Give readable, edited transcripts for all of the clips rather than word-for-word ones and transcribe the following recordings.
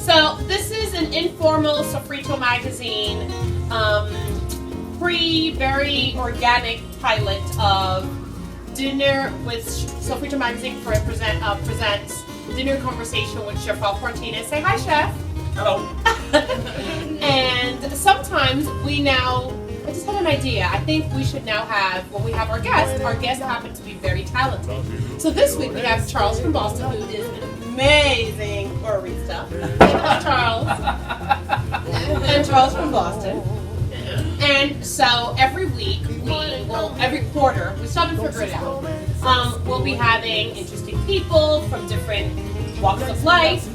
So this is an informal Sofrito magazine, free, very organic pilot of Dinner with Sofrito magazine presents Dinner Conversation with Chef Ralph Martinez. Say hi, Chef. Hello. And sometimes I just had an idea. I think we should now have, when we have our guests happen to be very talented. So this week we have Charles from Boston, who is an amazing barista. Charles. And Charles from Boston. And so every quarter, we still haven't figured it out, we'll be having interesting people from different walks of life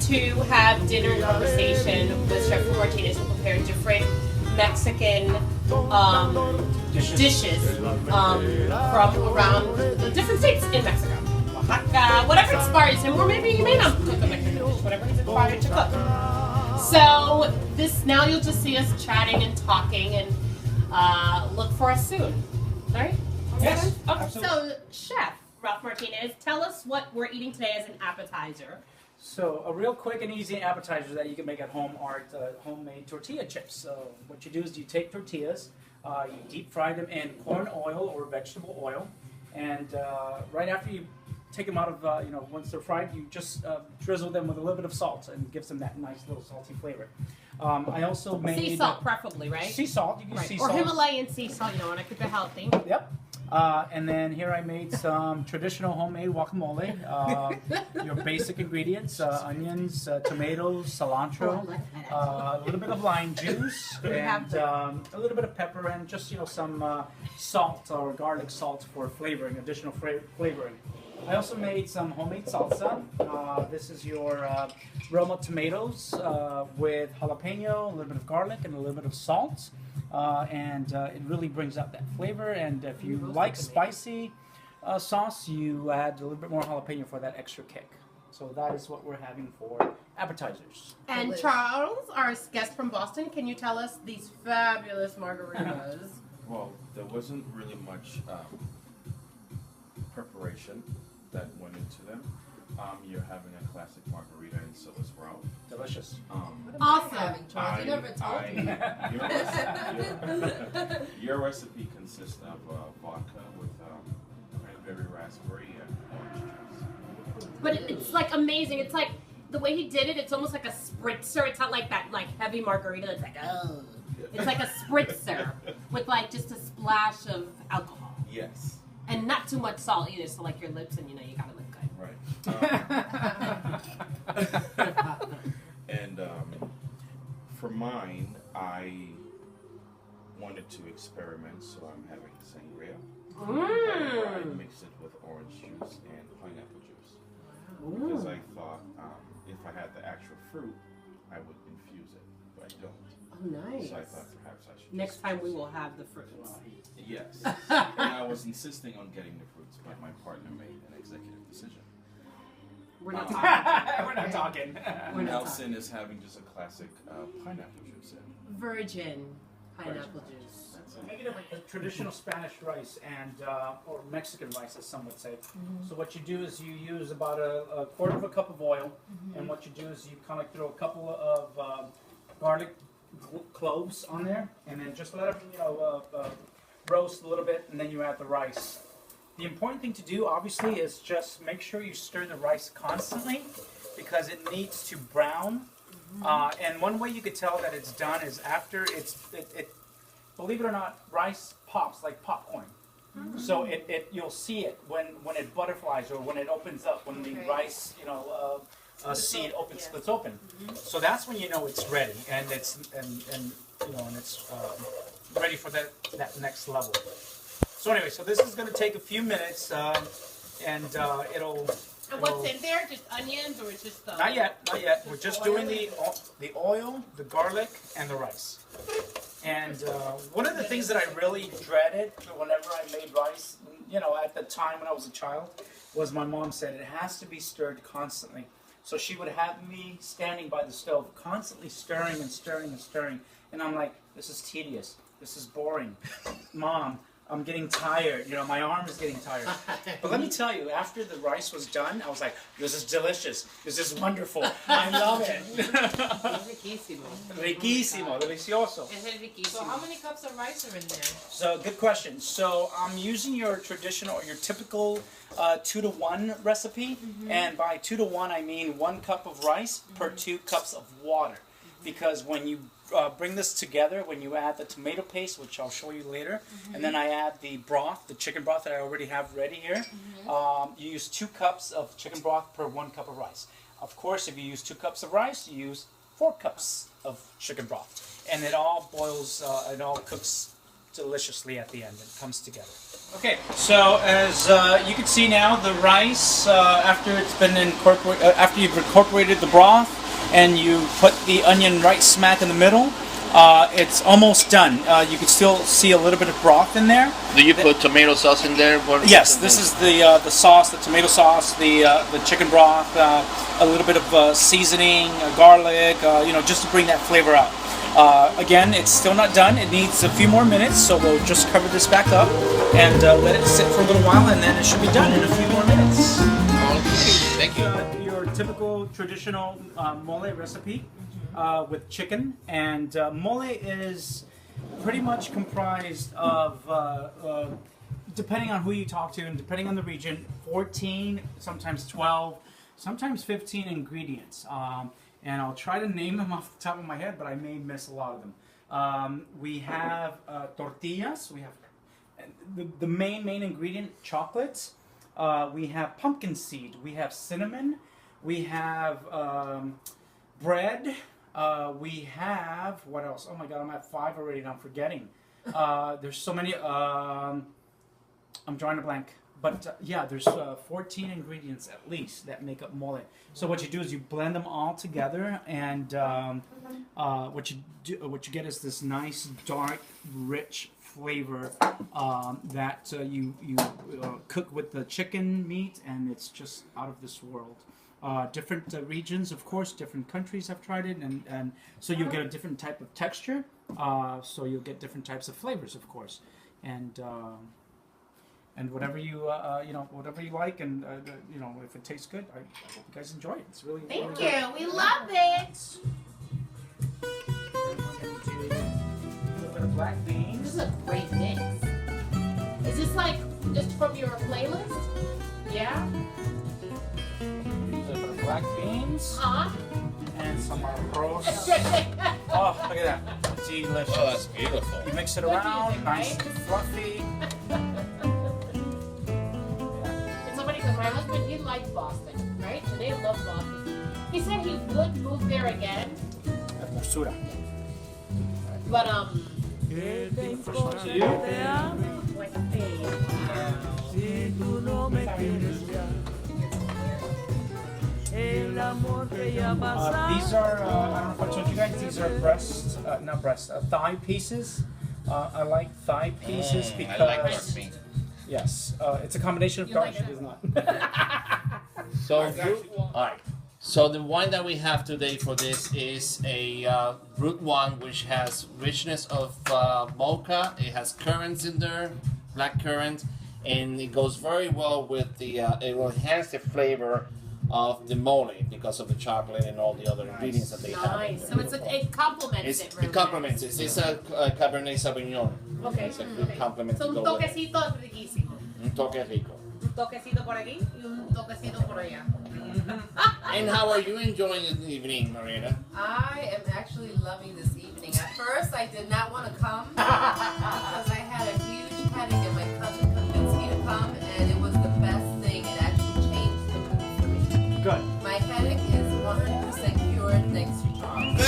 to have dinner and conversation with Chef Martinez, who prepare different Mexican dishes from around the different states in Mexico. Oaxaca, whatever inspires him, or maybe he may not cook a Mexican dish, whatever he's inspired to cook. So now you'll just see us chatting and talking, and look for us soon. Right? Yes. Okay. Absolutely. So, Chef Ralph Martinez, tell us what we're eating today as an appetizer. So a real quick and easy appetizer that you can make at home are homemade tortilla chips. So what you do is you take tortillas, you deep fry them in corn oil or vegetable oil, and right after you take them out of, once they're fried, you just drizzle them with a little bit of salt and gives them that nice little salty flavor. I also made sea salt, preferably, right? Sea salt. You can use sea salt. Or Himalayan sea salt. You want to keep it healthy. Yep. And then here I made some traditional homemade guacamole. Your basic ingredients: onions, tomatoes, cilantro, a little bit of lime juice, and a little bit of pepper, and just some salt or garlic salt for flavoring, additional flavoring. I also made some homemade salsa. This is your Roma tomatoes with jalapeno, a little bit of garlic, and a little bit of salt. And it really brings out that flavor. And if you like spicy sauce, you add a little bit more jalapeno for that extra kick. So that is what we're having for appetizers. And Charles, our guest from Boston, can you tell us these fabulous margaritas? Well, there wasn't really much preparation that went into them. You're having a classic margarita, and so is Ralph. Delicious. Awesome. Charles, you never told me. Your recipe consists of vodka with cranberry, raspberry, and orange juice. But it's like amazing. It's like the way he did it. It's almost like a spritzer. It's not like that heavy margarita. It's like it's like a spritzer with just a splash of alcohol. Yes. And not too much salt either. So your lips and you gotta look good. Right. And for mine, I wanted to experiment, so I'm having sangria. I mixed it with orange juice and pineapple juice. Because I thought if I had the actual fruit, I would infuse it, but I don't. Oh, nice. So I thought perhaps I should. Next time we will have the fruits. Yes. And I was insisting on getting the fruits, but my partner made an executive decision. We're not talking. We're not talking. Nelson is having just a classic pineapple juice in. Virgin pineapple juice. That's it. Make it a traditional Spanish rice and or Mexican rice, as some would say. So what you do is you use about a quarter of a cup of oil, and what you do is you kind of throw a couple of garlic cloves on there, and then just let them roast a little bit, and then you add the rice. The important thing to do, obviously, is just make sure you stir the rice constantly because it needs to brown. And one way you could tell that it's done is after it believe it or not, rice pops like popcorn. So you'll see it when it butterflies or when it opens up, when the rice seed splits open. So that's when you know it's ready and it's ready for that next level. So anyway, this is going to take a few minutes, and it'll. And what's in there? Just onions, or it's just the? Not yet. We're just doing the oil, the garlic, and the rice. And one of the things that I really dreaded whenever I made rice, at the time when I was a child, was my mom said it has to be stirred constantly. So she would have me standing by the stove, constantly stirring and stirring and stirring. And I'm like, this is tedious. This is boring. Mom, I'm getting tired. You know, my arm is getting tired. But let me tell you, after the rice was done, I was like, this is delicious. This is wonderful. I love it. Riquísimo. Riquísimo, delicioso. Es el riquísimo. So how many cups of rice are in there? So, good question. So, I'm using your traditional, your typical 2-to-1 recipe. And by 2-to-1, I mean 1 cup of rice per 2 cups of water. Because when you bring this together, when you add the tomato paste, which I'll show you later, and then I add the broth, the chicken broth that I already have ready here, you use 2 cups of chicken broth per 1 cup of rice. Of course, if you use 2 cups of rice, you use 4 cups of chicken broth. And it all boils, it all cooks deliciously at the end. It comes together. Okay, so as you can see now, the rice, after it's been incorporated, after you've incorporated the broth, and you put the onion right smack in the middle, it's almost done. You can still see a little bit of broth in there. Do you put tomato sauce in there? Yes, this is the sauce, the tomato sauce, the chicken broth, a little bit of seasoning, garlic, you know, just to bring that flavor out. Again, it's still not done. It needs a few more minutes, so we'll just cover this back up and let it sit for a little while, and then it should be done in a few more minutes. Thank you. Your typical traditional mole recipe with chicken, and mole is pretty much comprised of, depending on who you talk to and depending on the region, 14, sometimes 12, sometimes 15 ingredients. And I'll try to name them off the top of my head, but I may miss a lot of them. We have tortillas. We have the main ingredient, chocolates. We have pumpkin seed. We have cinnamon. We have bread. We have, what else? Oh my God, I'm at 5 already and I'm forgetting. There's so many. I'm drawing a blank. But yeah, there's 14 ingredients at least that make up mole. So what you do is you blend them all together, and what you get is this nice, dark, rich flavor that you cook with the chicken meat, and it's just out of this world. Different regions, of course, different countries have tried it, and so you'll get a different type of texture. So you'll get different types of flavors, of course, and whatever you you know, whatever you like, and you know, if it tastes good, I hope you guys enjoy it. It's really Thank really you. We love it. good. We're gonna do a little bit of black This beans. is a great mix. Is this like just from your playlist? Yeah. A little bit of black beans Huh? and some arroz. Oh, look at that! Delicious. Oh, that's beautiful. You mix it Good around, music, nice right? and fluffy. It's so funny because my husband, he likes Boston, right? And they love Boston. He said he would move there again, Hermosura. but First one to you. like, hey, These are, I don't know if I told you guys, these are thigh pieces. I like thigh pieces because, I like dark beans. yes, it's a combination of You dark, like she it? does not. So, alright. So the wine that we have today for this is a root one, which has richness of mocha. It has currants in there, black currant, and it goes very well with the. It will enhance the flavor of the mole because of the chocolate and all the other ingredients that they have. nice. So it complements it. Really It complements it. It's a Cabernet Sauvignon. nice. Okay. It's a good complement So to un go with it. toquecito riquísimo. Un toque rico. Un toquecito por aquí y un toquecito por allá. And how are you enjoying the evening, Mariana? I am actually loving this evening. At first, I did not want to come because I had a huge headache, and my cousin convinced me to come, and it was the best thing. It actually changed the mood for me. Good. My headache is 100% cured thanks to Charles.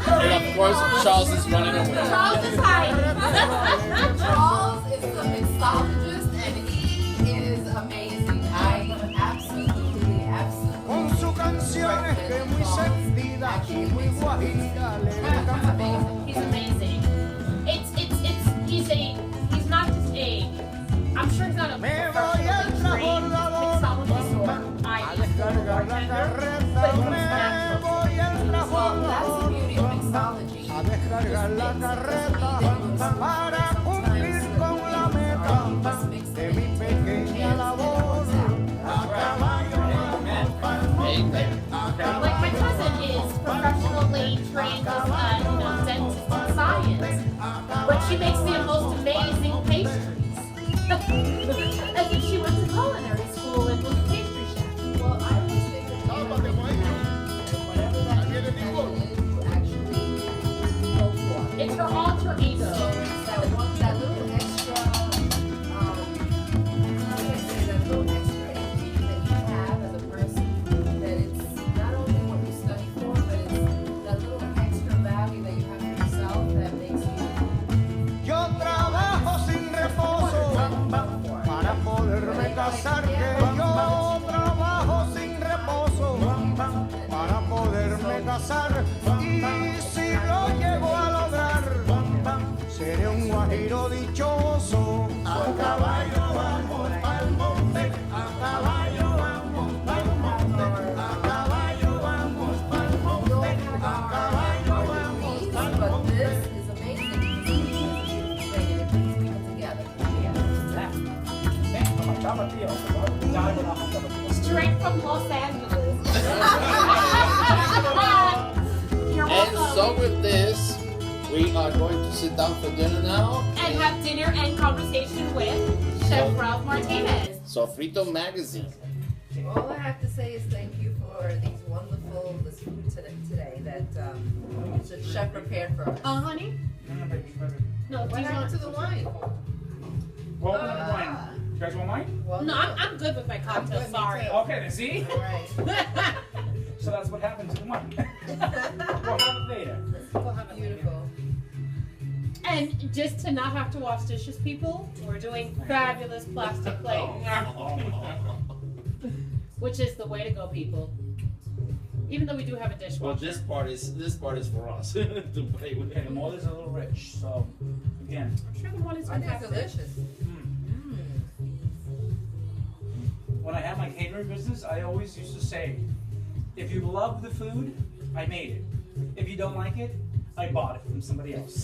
And of course, Charles is running away. Charles is hiding. Charles is the mixologist, and he is amazing. I absolutely recommend Charles. Actually, He's amazing. He's not just I'm sure he's not a professionally trained mixologist or ID bartender, but he's natural. Well, that's the beauty of mixology. haga la carreta para cumplir con la meta de mi pequeña labor. A caballo vamos pa'l monte, a Like my cousin is professionally trained as a dentist in science, but she makes the most amazing pastries. As if she went to culinary school and was a pastry chef. Well, I always think that whatever that is, you actually go for. It's her alter So ego. that little extra, how do I say, that little extra ingredient that you have as a person, that it's not only what you study for, but it's that little extra value that you have for yourself that makes you Yo trabajo sin reposo para poderme casar, que yo trabajo sin reposo para poderme casar, y si lo llego a lograr seré un guajiro dichoso. A caballo vamos pa'l monte, a caballo vamos pa'l monte, a caballo vamos pa'l monte, a caballo vamos pa'l but monte. this is amazing because it brings people together. Straight from Los Angeles. You're And welcome. so with this, we are going to sit down for dinner now. And have dinner and conversation with Chef Ralph Martinez. Sofrito Magazine. All I have to say is thank you for this food today that the chef prepared for us. Honey? No, do What you happened want to the wine? Well, open the wine. You guys want wine? Well, No, I'm good with my cocktail, good, me sorry. too. Okay, then see? All right. So that's what happened to the wine. We'll have it later. Beautiful. And just to not have to wash dishes, people, we're doing fabulous plastic plates, which is the way to go, people. Even though we do have a dishwasher. Well, this part is for us to play with. Okay, the mold is a little rich, so again. I'm sure the one is I think it's fantastic. delicious. When I had my catering business, I always used to say, if you love the food, I made it. If you don't like it, I bought it from somebody else.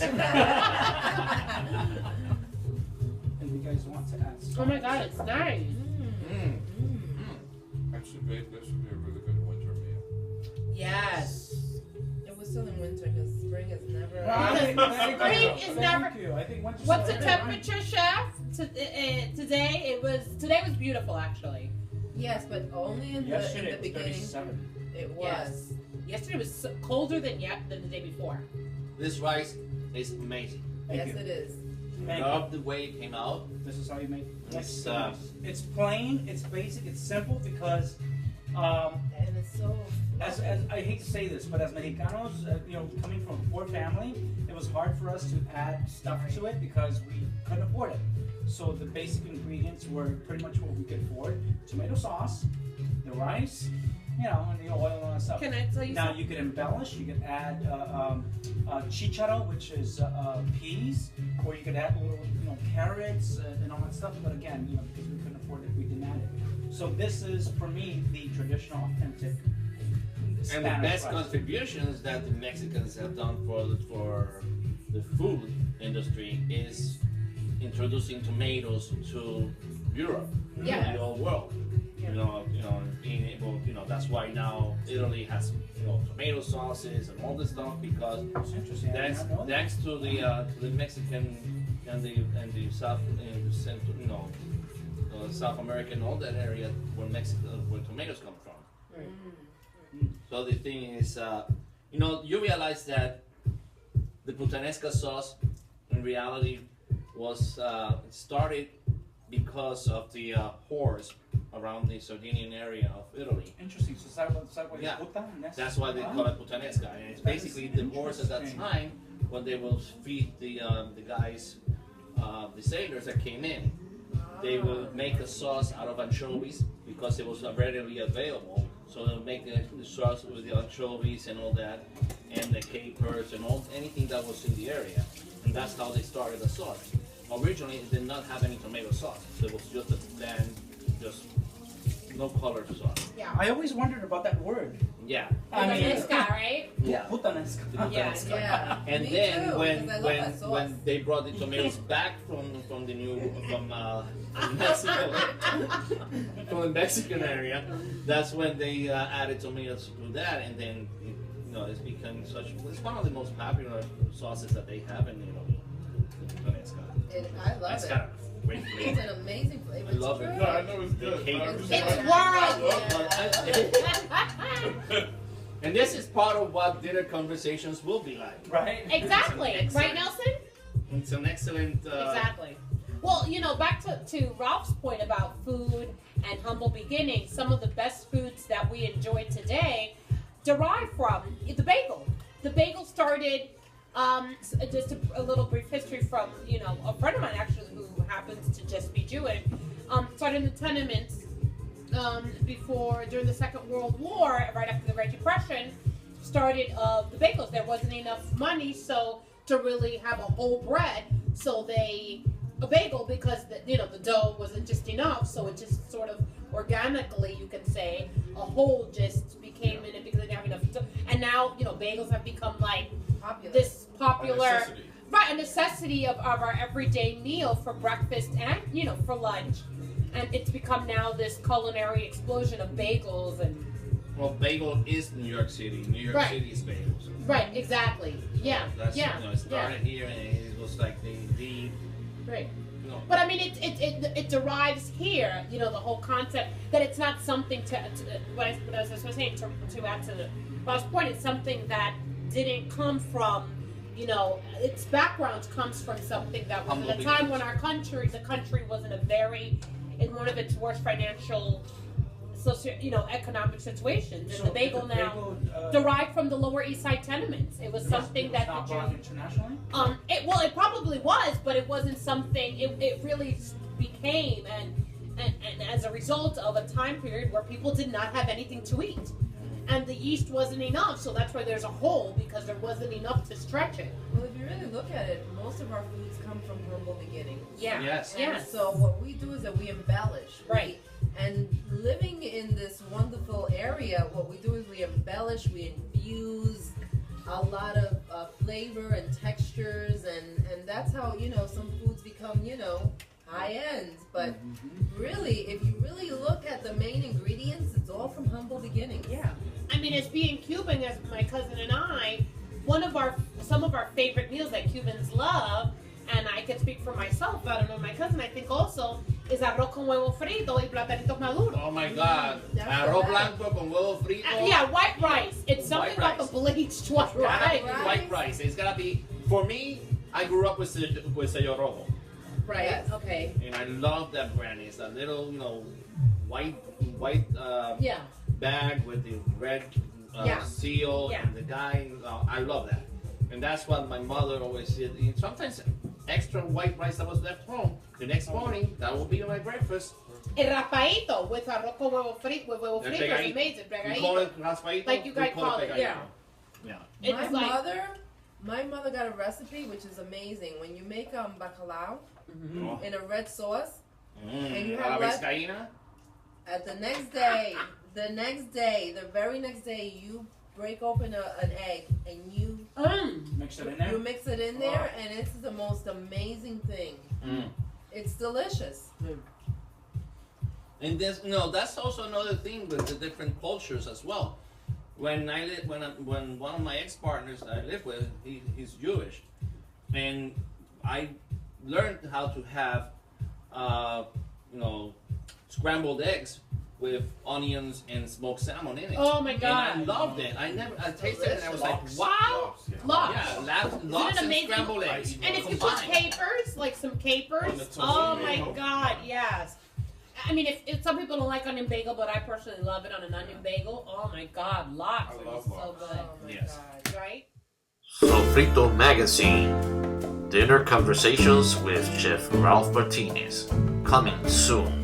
And you guys want to add Oh my god, it's nice. That should be a really good winter meal. Yes. It was still in winter because spring is never. Spring is never- Thank you. I think winter's What's the still- temperature, Chef? Today was beautiful, actually. Yes, but only in Yesterday the it was beginning. 37. It was. Yes. Yesterday was colder than the day before. This rice is amazing. Thank Yes, you. it is. Thank you. Love the way it came out. This is how you make. It's, It's plain. It's basic. It's simple because, And it's so. as I hate to say this, but as Mexicanos, coming from a poor family, it was hard for us to add stuff to it because we couldn't afford it. So the basic ingredients were pretty much what we could afford: tomato sauce, the rice, and the oil and all that stuff. Can I tell you Now something? you could embellish. You could add chicharo, which is peas, or you could add little, carrots and all that stuff. But again, because we couldn't afford it, we didn't add it. So this is, for me, the traditional, authentic And the Spanish best rice. contributions that the Mexicans have done for the food industry is introducing tomatoes to Europe, Yeah. the whole world. Being able, that's why now Italy has, tomato sauces and all this stuff because It's interesting. I did not know that. thanks to the Mexican and the South Central, South America and all that area where where tomatoes come from. So the thing is, you realize that the puttanesca sauce in reality was started because of the whores around the Sardinian area of Italy. Interesting. So is that what Yeah. you put that? And That's why they call it puttanesca, and it's basically the whores at that Interesting. time when they will feed the guys, the sailors that came in. They will make a sauce out of anchovies because it was readily available. So they'll make the sauce with the anchovies and all that, and the capers and anything that was in the area, and that's how they started the sauce. Originally, it did not have any tomato sauce. So it was just a bland, just no color sauce. I always wondered about that word. Yeah. I mean, Puttanesca, right? yeah, puttanesca. Yeah. Yeah. And Me then too, when 'cause I love that sauce. when they brought the tomatoes back from Mexico from the Mexican area, that's when they added tomatoes to that, and then it's become such. It's one of the most popular sauces that they have in Puttanesca. I love It's it. got a great It's flavor. an amazing flavor. I love it. No, I know it's good. Cake. It's And this is part of what dinner conversations will be like. Right? Exactly. Right, Nelson? It's an excellent. Exactly. Well, back to Ralph's point about food and humble beginnings, some of the best foods that we enjoy today derive from the bagel. The bagel started, just a little brief history from, a friend of mine actually who happens to just be Jewish, started in the tenements during the Second World War, right after the Great Depression, started the bagels. There wasn't enough money to really have a whole bread, so a bagel because the dough wasn't just enough, so it just sort of organically, you can say, a whole just became in it because they didn't have enough dough. And now, bagels have become like Popular. this popular, A necessity. right, a necessity of our everyday meal for breakfast and, for lunch. And it's become now this culinary explosion of bagels and. Well, bagel is New York City. New York Right. City is bagels. Right, exactly. Yeah, That's, yeah, it started here, and it was like the right. But I mean, it derives here. The whole concept that it's not something what I was saying to add to Rob's point. It's something that didn't come from. Its background comes from something that was at a time when the country was in one of its worst financial, economic situations. And So the bagel the now bagel, derived from the Lower East Side tenements. It was something that not the brought Jews. internationally. It probably was, but it wasn't something. It really became and as a result of a time period where people did not have anything to eat, and the yeast wasn't enough. So that's why there's a hole, because there wasn't enough to stretch it. Well, if you really look at it, most of our foods come from humble beginnings. Yeah. Yes. Yeah. And so what we do is that we embellish. Right. And living in this wonderful area, what we do is we embellish, we infuse a lot of flavor and textures, and that's how, some foods become, high end. But really, if you really look at the main ingredients, it's all from humble beginnings. Yeah. I mean, as being Cuban, as my cousin and I, some of our favorite meals that Cubans love, and I can speak for myself, I don't know, my cousin, I think also, is arroz con huevo frito y platanitos maduros. Oh my God! That's Arroz the best. blanco con huevo frito. Yeah, white rice. It's something White about rice. the bleached white It's gotta rice. be white rice. It's gotta be. For me, I grew up with Sello Rojo, Right. Yes. Okay. and I love that brand. It's that little, white Yeah. bag with the red Yeah. seal Yeah. and the guy. I love that, and that's what my mother always said. Sometimes extra white rice that was left home, the next morning that will be my breakfast. El raspadito with arroz con huevo frito, with huevo El frito is pegadito. amazing. We call Pegadito. it raspadito. Like you we guys call call it, pegadito. yeah. Yeah. It's like My mother got a recipe which is amazing. When you make bacalao Oh. in a red sauce, And you A have la left- vizcaína. at the very next day, you break open an egg and you Mix it in there. mix it in there, and it's the most amazing thing. Mm. It's delicious. And that's also another thing with the different cultures as well. When one of my ex-partners that I live with, he's Jewish, and I learned how to have, scrambled eggs with onions and smoked salmon in it. Oh my God. And I loved it. I tasted it and I was like, Lox. wow. Lox. Yeah, lots Isn't it and amazing? scrambled eggs. And if you put combined. capers, like some On the capers, toast oh my bagel. God, yes. I mean, if some people don't like onion bagel, but I personally love it on an onion bagel. Oh my God, lox. I It love is so lox. good, Oh my Yes. God. right? Sofrito Magazine. Dinner conversations with Chef Ralph Martinez. Coming soon.